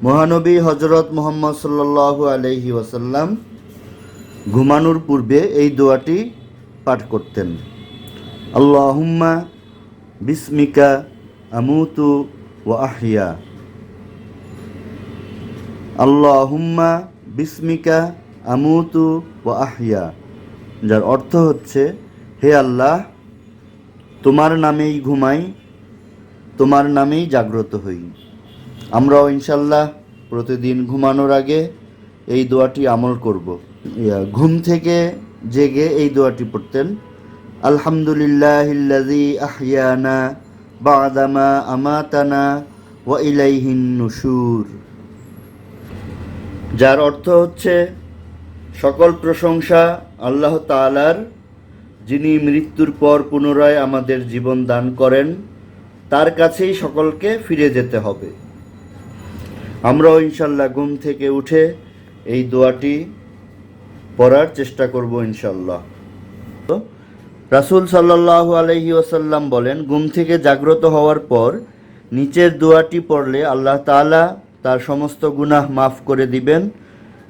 মহানবী হজরত মুহাম্মদ সাল্লাল্লাহু আলাইহি ওয়াসাল্লাম ঘুমানোর পূর্বে এই দোয়াটি পাঠ করতেন। আল্লাহুম্মা বিসমিকা আমুতু ওয়া আহইয়া। আল্লাহুম্মা বিসমিকা আমুতু ওয়া আহইয়া, যার অর্থ হচ্ছে, হে আল্লাহ, তোমার নামেই ঘুমাই, তোমার নামেই জাগ্রত হই। আমরাও ইনশাল্লাহ প্রতিদিন ঘুমানোর আগে এই দোয়াটি আমল করব। ঘুম থেকে জেগে এই দোয়াটি পড়তেন। আলহামদুলিল্লাহিল্লাযী আহইয়ানা বা'দামা আমাতানা ওয়া ইলাইহিন নুশুর, যার অর্থ হচ্ছে, সকল প্রশংসা আল্লাহ তাআলার, যিনি মৃত্যুর পর পুনরায় আমাদের জীবন দান করেন, তার কাছেই সকলকে ফিরে যেতে হবে। আমরাও ইনশাল্লাহ ঘুম থেকে উঠে এই দোয়াটি পড়ার চেষ্টা করব ইনশাল্লাহ। রাসূল সাল্লাল্লাহু আলাইহি ওয়াসাল্লাম বলেন, ঘুম থেকে জাগ্রত হওয়ার পর নিচের দোয়াটি পড়লে আল্লাহ তাআলা তার সমস্ত গুনাহ মাফ করে দিবেন,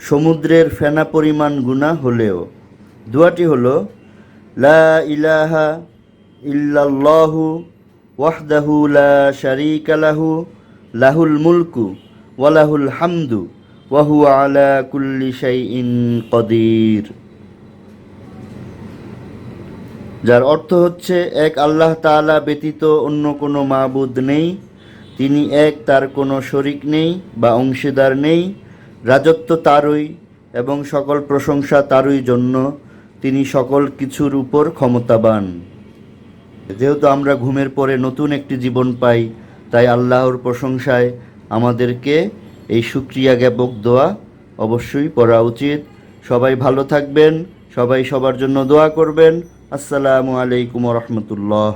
সমুদ্রের ফেনা পরিমাণ গুনাহ হলেও। দোয়াটি হলো, লা ইলাহা ইল্লাল্লাহু ওয়াহদাহু লা শারীকা লাহু লাহুল মুলকু ওয়া লাহুল হামদু ওয়া হুয়া আলা কুল্লি শাইইন কাদির, যার অর্থ হচ্ছে, এক আল্লাহ তাআলা ব্যতীত অন্য কোনো মাবুদ নেই, তিনি এক, তার কোনো শরিক নেই বা অংশীদার নেই, রাজত্ব তারই এবং সকল প্রশংসা তারই জন্য, তিনি সকল কিছুর উপর ক্ষমতাবান। যেহেতু আমরা ঘুমের পরে নতুন একটি জীবন পাই, তাই আল্লাহর প্রশংসায় আমাদেরকে এই শুকরিয়া জ্ঞাপক দোয়া অবশ্যই পড়া উচিত। সবাই ভালো থাকবেন, সবাই সবার জন্য দোয়া করবেন। আসসালামু আলাইকুম ওয়া রাহমাতুল্লাহ।